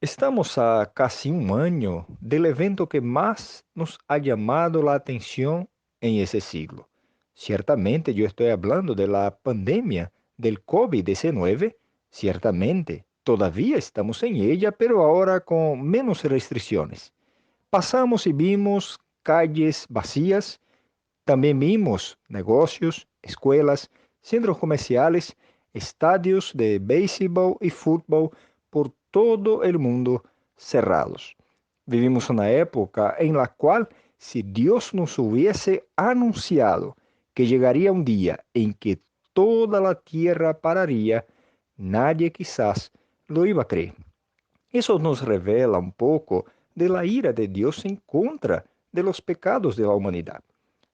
Estamos a casi un año del evento que más nos ha llamado la atención en ese siglo. Ciertamente yo estoy hablando de la pandemia del COVID-19. Ciertamente todavía estamos en ella, pero ahora con menos restricciones. Pasamos y vimos calles vacías, también vimos negocios, escuelas, centros comerciales, estadios de béisbol y fútbol por todo el mundo cerrados. Vivimos una época en la cual si Dios nos hubiese anunciado que llegaría un día en que toda la tierra pararía, nadie quizás lo iba a creer. Eso nos revela un poco de la ira de Dios en contra de los pecados de la humanidad.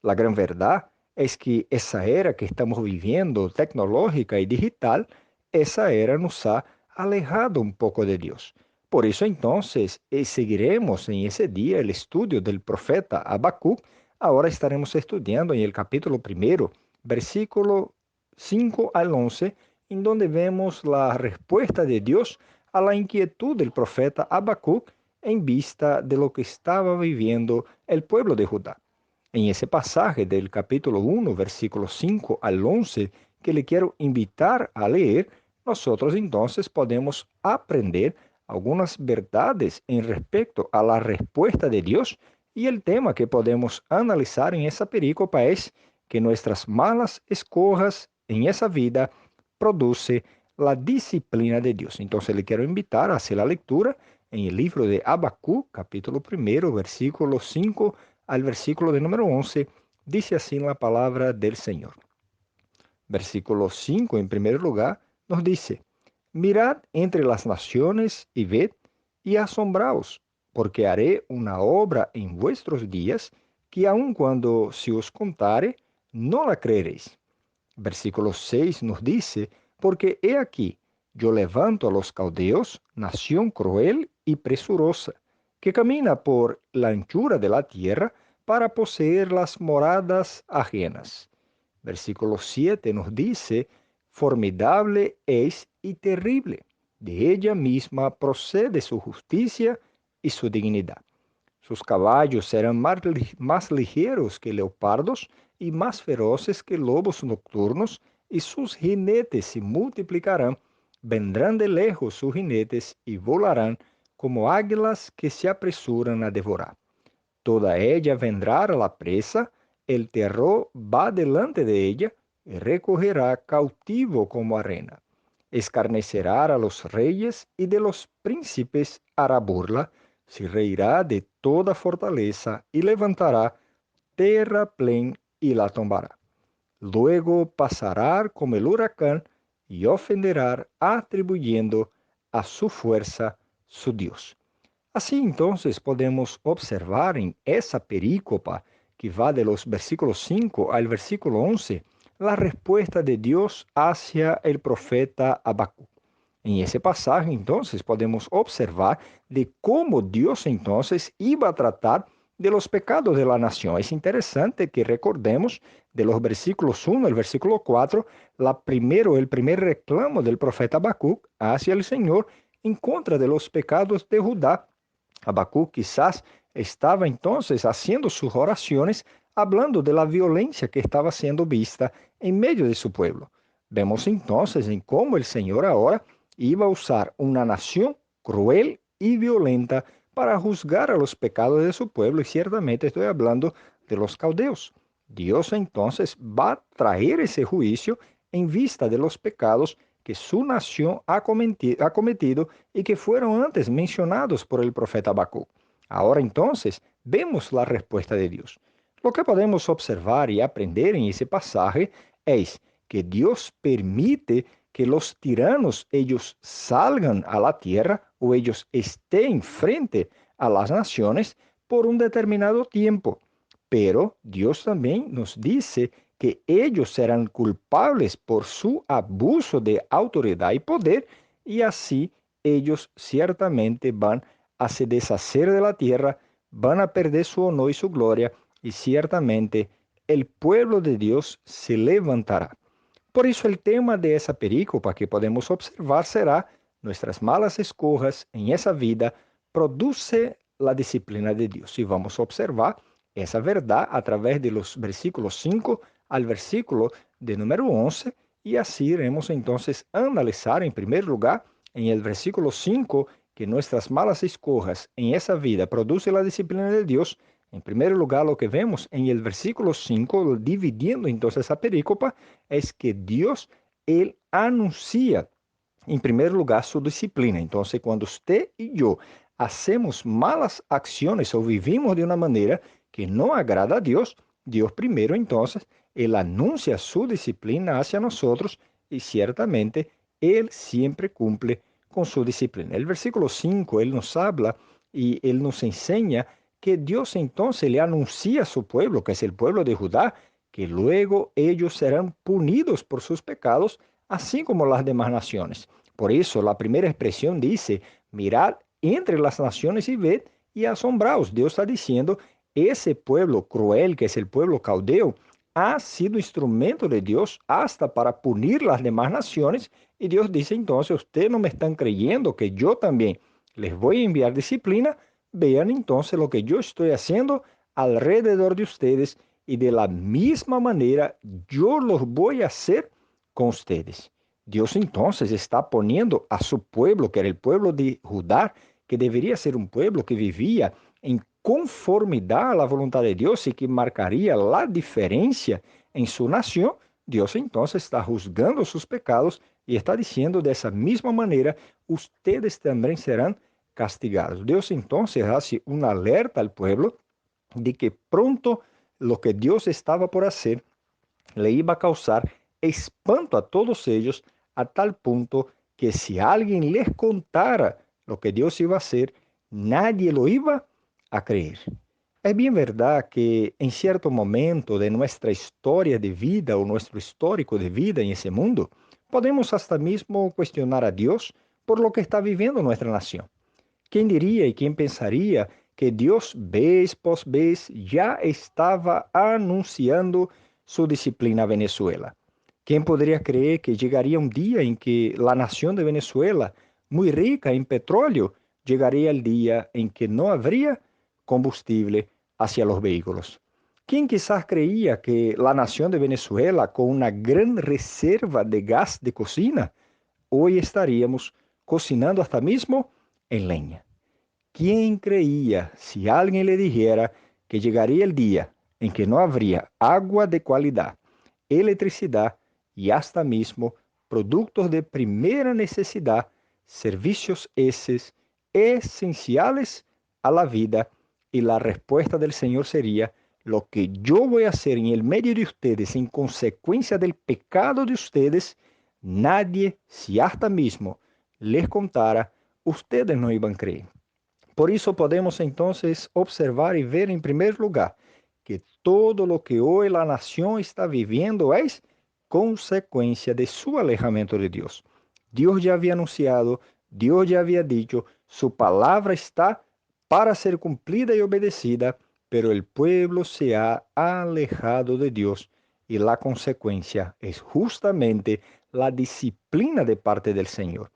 La gran verdad es que esa era que estamos viviendo, tecnológica y digital, esa era nos ha alejado un poco de Dios. Por eso entonces seguiremos en ese día el estudio del profeta Habacuc. Ahora estaremos estudiando en el capítulo primero, versículo 5 al 11, en donde vemos la respuesta de Dios a la inquietud del profeta Habacuc en vista de lo que estaba viviendo el pueblo de Judá. En ese pasaje del capítulo 1, versículos 5 al 11, que le quiero invitar a leer, nosotros entonces podemos aprender algunas verdades en respecto a la respuesta de Dios, y el tema que podemos analizar en esa perícopa es que nuestras malas escojas en esa vida produce la disciplina de Dios. Entonces le quiero invitar a hacer la lectura en el libro de Habacuc, capítulo primero, versículo 5 al versículo de número 11. Dice así la palabra del Señor. Versículo 5, en primer lugar, nos dice: Mirad entre las naciones y ved y asombraos, porque haré una obra en vuestros días que aun cuando se os contare, no la creeréis. Versículo 6 nos dice: Porque he aquí, yo levanto a los caldeos, nación cruel y presurosa, que camina por la anchura de la tierra para poseer las moradas ajenas. Versículo 7 nos dice: Formidable es y terrible. De ella misma procede su justicia y su dignidad. Sus caballos serán más ligeros que leopardos y más feroces que lobos nocturnos, y sus jinetes se multiplicarán. Vendrán de lejos sus jinetes y volarán como águilas que se apresuran a devorar. Toda ella vendrá a la presa, el terror va delante de ella y recogerá cautivo como arena. Escarnecerá a los reyes y de los príncipes hará burla, se reirá de toda fortaleza y levantará terraplén y la tombará. Luego pasará como el huracán y ofenderá atribuyendo a su fuerza su Dios. Así entonces podemos observar en esa perícopa que va de los versículos 5 al versículo 11 la respuesta de Dios hacia el profeta Habacuc. En ese pasaje entonces podemos observar de cómo Dios entonces iba a tratar de los pecados de la nación. Es interesante que recordemos de los versículos 1 al versículo 4, el primer reclamo del profeta Habacuc hacia el Señor en contra de los pecados de Judá. Habacuc quizás estaba entonces haciendo sus oraciones hablando de la violencia que estaba siendo vista en medio de su pueblo. Vemos entonces en cómo el Señor ahora iba a usar una nación cruel y violenta para juzgar a los pecados de su pueblo, y ciertamente estoy hablando de los caldeos. Dios entonces va a traer ese juicio en vista de los pecados que su nación ha cometido y que fueron antes mencionados por el profeta Habacuc. Ahora entonces vemos la respuesta de Dios. Lo que podemos observar y aprender en ese pasaje es que Dios permite que los tiranos ellos salgan a la tierra o ellos estén frente a las naciones por un determinado tiempo. Pero Dios también nos dice que ellos serán culpables por su abuso de autoridad y poder, y así ellos ciertamente van a se deshacer de la tierra, van a perder su honor y su gloria, y ciertamente el pueblo de Dios se levantará. Por eso el tema de esa perícopa que podemos observar será nuestras malas escojas en esa vida produce la disciplina de Dios. Y vamos a observar esa verdad a través de los versículos 5 al versículo de número 11, y así iremos entonces a analizar en primer lugar en el versículo 5 que nuestras malas escojas en esa vida produce la disciplina de Dios. En primer lugar, lo que vemos en el versículo 5, dividiendo entonces esa perícopa, es que Dios, Él anuncia en primer lugar su disciplina. Entonces, cuando usted y yo hacemos malas acciones o vivimos de una manera que no agrada a Dios, Dios primero entonces, Él anuncia su disciplina hacia nosotros y ciertamente Él siempre cumple con su disciplina. El versículo 5, Él nos habla y Él nos enseña que Dios entonces le anuncia a su pueblo, que es el pueblo de Judá, que luego ellos serán punidos por sus pecados, así como las demás naciones. Por eso la primera expresión dice, mirad entre las naciones y ved y asombraos. Dios está diciendo, ese pueblo cruel que es el pueblo caldeo, ha sido instrumento de Dios hasta para punir las demás naciones. Y Dios dice entonces, ustedes no me están creyendo que yo también les voy a enviar disciplina. Vean entonces lo que yo estoy haciendo alrededor de ustedes y de la misma manera yo los voy a hacer con ustedes. Dios entonces está poniendo a su pueblo, que era el pueblo de Judá, que debería ser un pueblo que vivía en conformidad a la voluntad de Dios y que marcaría la diferencia en su nación. Dios entonces está juzgando sus pecados y está diciendo de esa misma manera, ustedes también serán castigados. Dios entonces hace una alerta al pueblo de que pronto lo que Dios estaba por hacer le iba a causar espanto a todos ellos a tal punto que si alguien les contara lo que Dios iba a hacer, nadie lo iba a creer. Es bien verdad que en cierto momento de nuestra historia de vida o nuestro histórico de vida en ese mundo, podemos hasta mismo cuestionar a Dios por lo que está viviendo nuestra nación. ¿Quién diría y quién pensaría que Dios vez por vez ya estaba anunciando su disciplina a Venezuela? ¿Quién podría creer que llegaría un día en que la nación de Venezuela, muy rica en petróleo, llegaría el día en que no habría combustible hacia los vehículos? ¿Quién quizás creía que la nación de Venezuela, con una gran reserva de gas de cocina, hoy estaríamos cocinando hasta mismo en leña? ¿Quién creía si alguien le dijera que llegaría el día en que no habría agua de calidad, electricidad y hasta mismo productos de primera necesidad, servicios esenciales a la vida? Y la respuesta del Señor sería, lo que yo voy a hacer en el medio de ustedes en consecuencia del pecado de ustedes, nadie, si hasta mismo les contara, ustedes no iban a creer. Por eso podemos entonces observar y ver en primer lugar que todo lo que hoy la nación está viviendo es consecuencia de su alejamiento de Dios. Dios ya había anunciado, Dios ya había dicho, su palabra está para ser cumplida y obedecida, pero el pueblo se ha alejado de Dios y la consecuencia es justamente la disciplina de parte del Señor.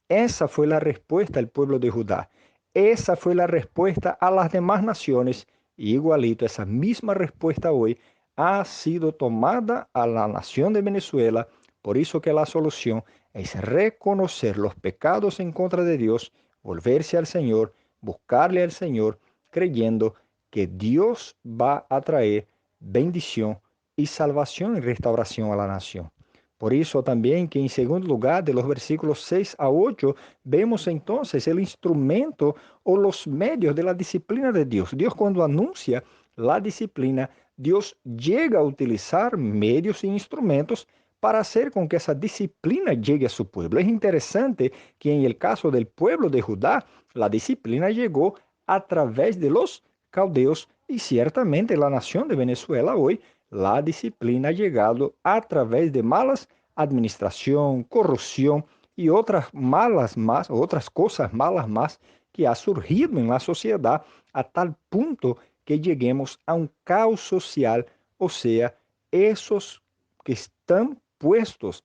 Esa fue la respuesta al pueblo de Judá. Esa fue la respuesta a las demás naciones. Y igualito, esa misma respuesta hoy ha sido tomada a la nación de Venezuela. Por eso que la solución es reconocer los pecados en contra de Dios, volverse al Señor, buscarle al Señor, creyendo que Dios va a traer bendición y salvación y restauración a la nación. Por eso también que en segundo lugar, de los versículos 6 a 8, vemos entonces el instrumento o los medios de la disciplina de Dios. Dios, cuando anuncia la disciplina, Dios llega a utilizar medios e instrumentos para hacer con que esa disciplina llegue a su pueblo. Es interesante que en el caso del pueblo de Judá, la disciplina llegó a través de los caldeos y ciertamente la nación de Venezuela hoy, la disciplina ha llegado a través de malas administración, corrupción y otras malas más, otras cosas malas más que ha surgido en la sociedad a tal punto que lleguemos a un caos social, o sea, esos que están puestos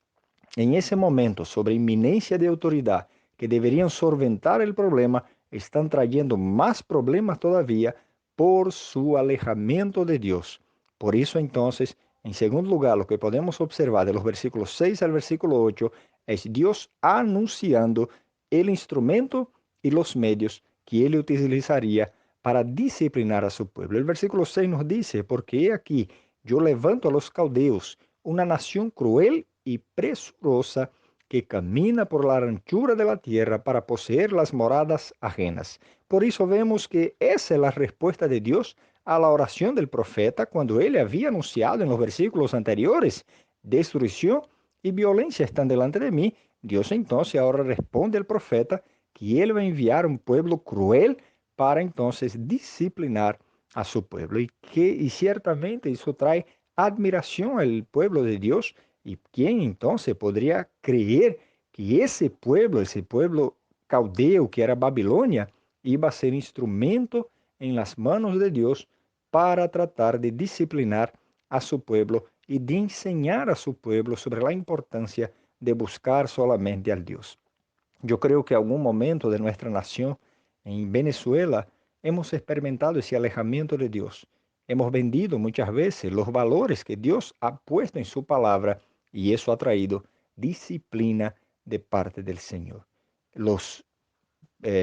en ese momento sobre inminencia de autoridad, que deberían solventar el problema, están trayendo más problemas todavía por su alejamiento de Dios. Por eso entonces, en segundo lugar, lo que podemos observar de los versículos 6 al versículo 8 es Dios anunciando el instrumento y los medios que él utilizaría para disciplinar a su pueblo. El versículo 6 nos dice, porque he aquí, yo levanto a los caldeos, una nación cruel y presurosa que camina por la anchura de la tierra para poseer las moradas ajenas. Por eso vemos que esa es la respuesta de Dios a la oración del profeta cuando él había anunciado en los versículos anteriores, destrucción y violencia están delante de mí. Dios entonces ahora responde al profeta que él va a enviar un pueblo cruel para entonces disciplinar a su pueblo. Y ciertamente eso trae admiración al pueblo de Dios. ¿Y quién entonces podría creer que ese pueblo caldeo que era Babilonia, iba a ser instrumento en las manos de Dios para tratar de disciplinar a su pueblo y de enseñar a su pueblo sobre la importancia de buscar solamente al Dios? Yo creo que en algún momento de nuestra nación, en Venezuela, hemos experimentado ese alejamiento de Dios. Hemos vendido muchas veces los valores que Dios ha puesto en su palabra y eso ha traído disciplina de parte del Señor. Los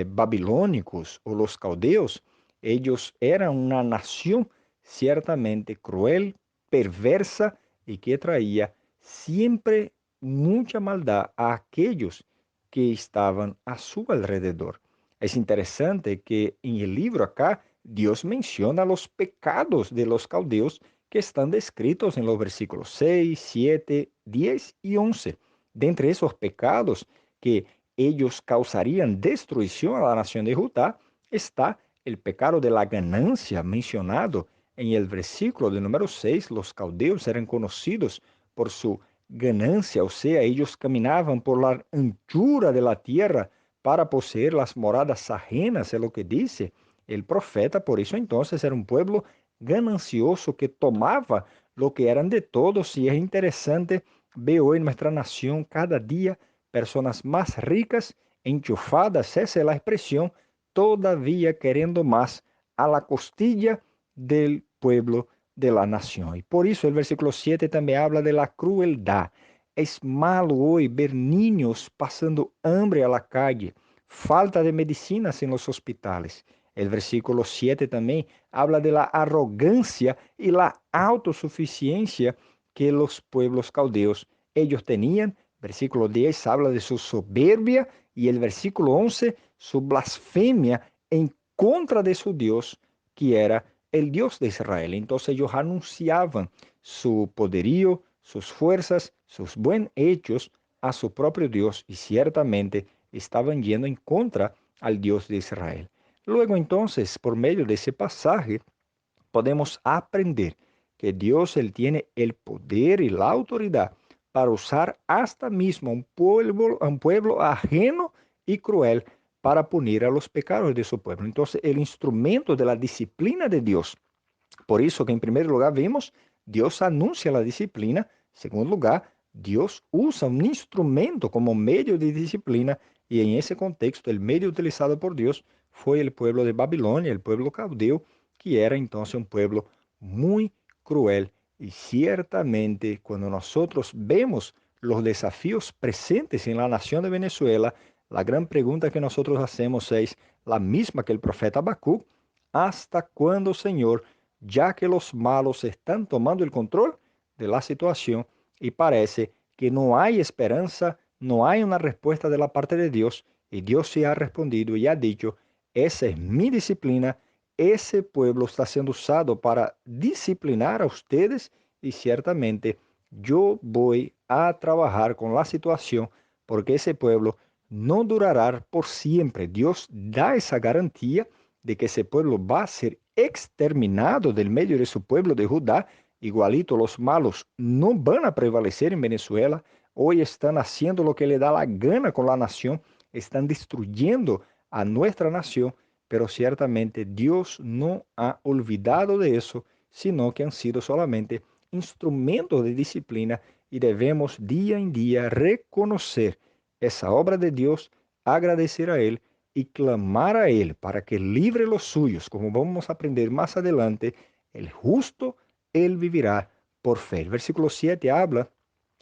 babilónicos o los caldeos, ellos eran una nación ciertamente cruel, perversa y que traía siempre mucha maldad a aquellos que estaban a su alrededor. Es interesante que en el libro acá Dios menciona los pecados de los caldeos que están descritos en los versículos 6, 7, 10 y 11. De entre esos pecados que ellos causarían destrucción a la nación de Judá, está el pecado de la ganancia mencionado en el versículo de número 6. Los caldeos eran conocidos por su ganancia, o sea, ellos caminaban por la anchura de la tierra para poseer las moradas ajenas, es lo que dice el profeta. Por eso entonces era un pueblo ganancioso que tomaba lo que eran de todos. Y es interesante ver hoy en nuestra nación cada día personas más ricas, enchufadas, esa es la expresión, todavía queriendo más a la costilla del pueblo de la nación. Y por eso el versículo 7 también habla de la crueldad. Es malo hoy ver niños pasando hambre a la calle, falta de medicinas en los hospitales. El versículo 7 también habla de la arrogancia y la autosuficiencia que los pueblos caldeos ellos tenían. Versículo 10 habla de su soberbia y el versículo 11 su blasfemia en contra de su Dios, que era el Dios de Israel. Entonces ellos anunciaban su poderío, sus fuerzas, sus buenos hechos a su propio Dios y ciertamente estaban yendo en contra al Dios de Israel. Luego entonces, por medio de ese pasaje, podemos aprender que Dios él tiene el poder y la autoridad para usar hasta mismo un pueblo ajeno y cruel para punir a los pecados de su pueblo. Entonces, el instrumento de la disciplina de Dios. Por eso que en primer lugar vemos, Dios anuncia la disciplina. En segundo lugar, Dios usa un instrumento como medio de disciplina y en ese contexto el medio utilizado por Dios fue el pueblo de Babilonia, el pueblo caldeo, que era entonces un pueblo muy cruel. Y ciertamente cuando nosotros vemos los desafíos presentes en la nación de Venezuela, la gran pregunta que nosotros hacemos es la misma que el profeta Habacuc: ¿hasta cuándo, Señor? Ya que los malos están tomando el control de la situación y parece que no hay esperanza, no hay una respuesta de la parte de Dios, y Dios se ha respondido y ha dicho: esa es mi disciplina, ese pueblo está siendo usado para disciplinar a ustedes y ciertamente yo voy a trabajar con la situación porque ese pueblo no durará por siempre. Dios da esa garantía de que ese pueblo va a ser exterminado del medio de su pueblo de Judá. Igualito los malos no van a prevalecer en Venezuela. Hoy están haciendo lo que le da la gana con la nación, están destruyendo a nuestra nación, pero ciertamente Dios no ha olvidado de eso, sino que han sido solamente instrumentos de disciplina y debemos día en día reconocer esa obra de Dios, agradecer a Él y clamar a Él para que libre los suyos, como vamos a aprender más adelante, el justo, Él vivirá por fe. El versículo 7 habla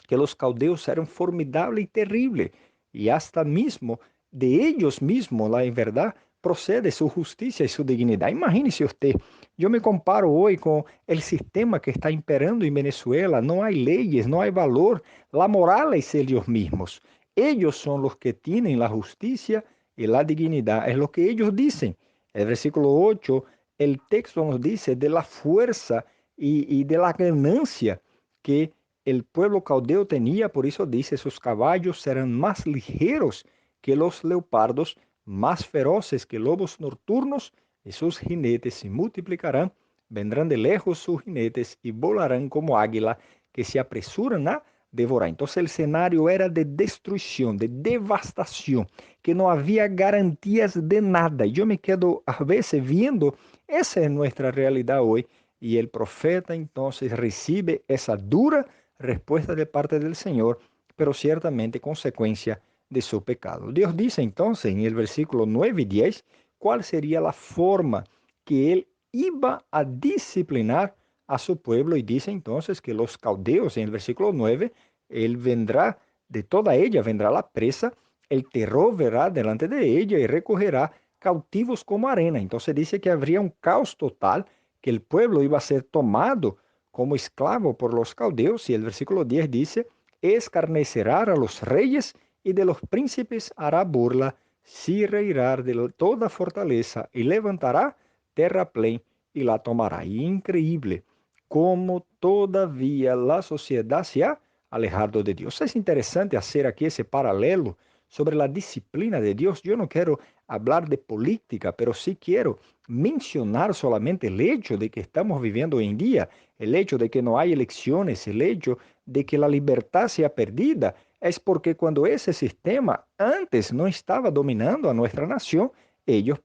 que los caldeos eran formidable y terrible, y hasta mismo de ellos mismos, la verdad, procede su justicia y su dignidad. Imagínese usted, yo me comparo hoy con el sistema que está imperando en Venezuela, no hay leyes, no hay valor, la moral es ellos mismos. Ellos son los que tienen la justicia y la dignidad, es lo que ellos dicen. El versículo 8, el texto nos dice de la fuerza y de la ganancia que el pueblo caldeo tenía, por eso dice, sus caballos serán más ligeros que los leopardos, más feroces que lobos nocturnos, y sus jinetes se multiplicarán, vendrán de lejos sus jinetes y volarán como águila que se apresuran a devorar. Entonces el escenario era de destrucción, de devastación, que no había garantías de nada. Yo me quedo a veces viendo, esa es nuestra realidad hoy, y el profeta entonces recibe esa dura respuesta de parte del Señor, pero ciertamente consecuencia de su pecado. Dios dice entonces en el versículo 9 y 10 cuál sería la forma que Él iba a disciplinar a su pueblo, y dice entonces que los caldeos, en el versículo 9, Él vendrá, de toda ella vendrá la presa, el terror verá delante de ella y recogerá cautivos como arena. Entonces dice que habría un caos total, que el pueblo iba a ser tomado como esclavo por los caldeos, y el versículo 10 dice, escarnecerá a los reyes y de los príncipes hará burla, se reirá de toda fortaleza y levantará terraplén y la tomará. Increíble cómo todavía la sociedad se ha alejado de Dios. Es interesante hacer aquí ese paralelo sobre la disciplina de Dios. Yo no quiero hablar de política, pero sí quiero mencionar solamente el hecho de que estamos viviendo hoy en día, el hecho de que no hay elecciones, el hecho de que la libertad sea perdida, es porque cuando ese sistema antes no estaba dominando a nuestra nación, ellos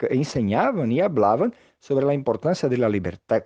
enseñaban y hablaban sobre la importancia de la libertad,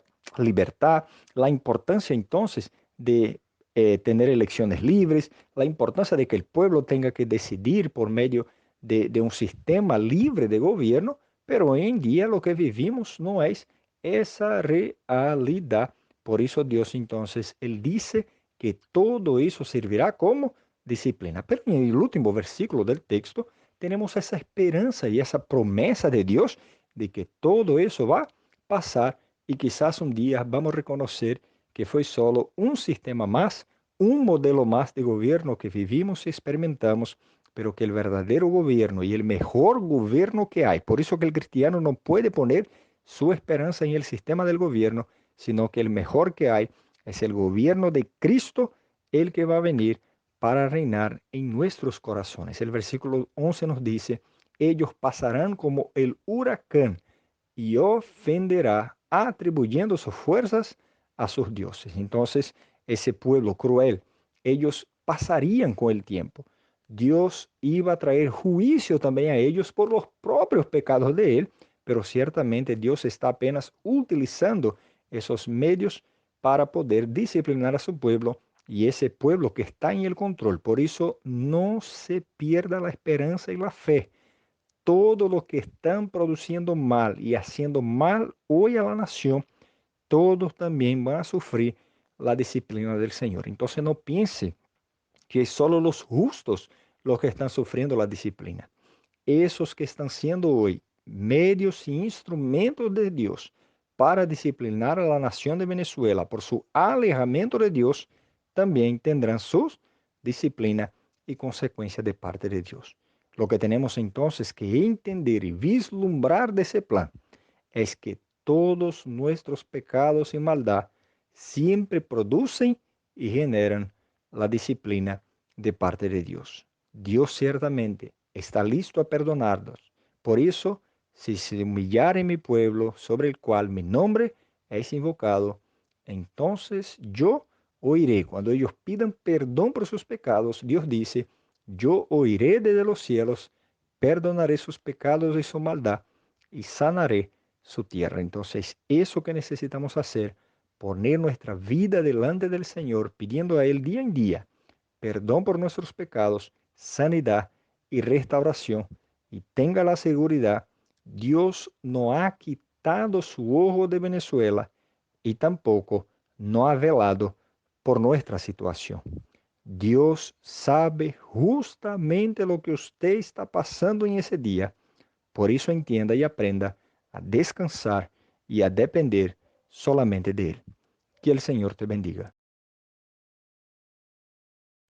la importancia entonces de tener elecciones libres, la importancia de que el pueblo tenga que decidir por medio de un sistema libre de gobierno, pero hoy en día lo que vivimos no es esa realidad. Por eso Dios entonces, Él dice que todo eso servirá como disciplina. Pero en el último versículo del texto tenemos esa esperanza y esa promesa de Dios de que todo eso va a pasar, y quizás un día vamos a reconocer que fue solo un sistema más, un modelo más de gobierno que vivimos y experimentamos, pero que el verdadero gobierno y el mejor gobierno que hay, por eso que el cristiano no puede poner su esperanza en el sistema del gobierno, sino que el mejor que hay es el gobierno de Cristo, el que va a venir para reinar en nuestros corazones. El versículo 11 nos dice, ellos pasarán como el huracán y ofenderá, atribuyendo sus fuerzas a sus dioses. Entonces, ese pueblo cruel, ellos pasarían con el tiempo. Dios iba a traer juicio también a ellos por los propios pecados de él, pero ciertamente Dios está apenas utilizando esos medios para poder disciplinar a su pueblo, y ese pueblo que está en el control. Por eso no se pierda la esperanza y la fe. Todo lo que están produciendo mal y haciendo mal hoy a la nación, todos también van a sufrir la disciplina del Señor. Entonces no piense que solo los justos los que están sufriendo la disciplina. Esos que están siendo hoy medios e instrumentos de Dios para disciplinar a la nación de Venezuela por su alejamiento de Dios, también tendrán sus disciplina y consecuencias de parte de Dios. Lo que tenemos entonces que entender y vislumbrar de ese plan es que todos nuestros pecados y maldad siempre producen y generan la disciplina de parte de Dios. Dios ciertamente está listo a perdonarnos. Por eso, si se humillare mi pueblo, sobre el cual mi nombre es invocado, entonces yo oiré. Cuando ellos pidan perdón por sus pecados, Dios dice, yo oiré desde los cielos, perdonaré sus pecados y su maldad, y sanaré su tierra. Entonces, eso que necesitamos hacer, poner nuestra vida delante del Señor, pidiendo a Él día en día perdón por nuestros pecados, sanidad y restauración. Y tenga la seguridad, Dios no ha quitado su ojo de Venezuela y tampoco no ha velado por nuestra situación. Dios sabe justamente lo que usted está pasando en ese día. Por eso entienda y aprenda a descansar y a depender solamente de Él. Que el Señor te bendiga.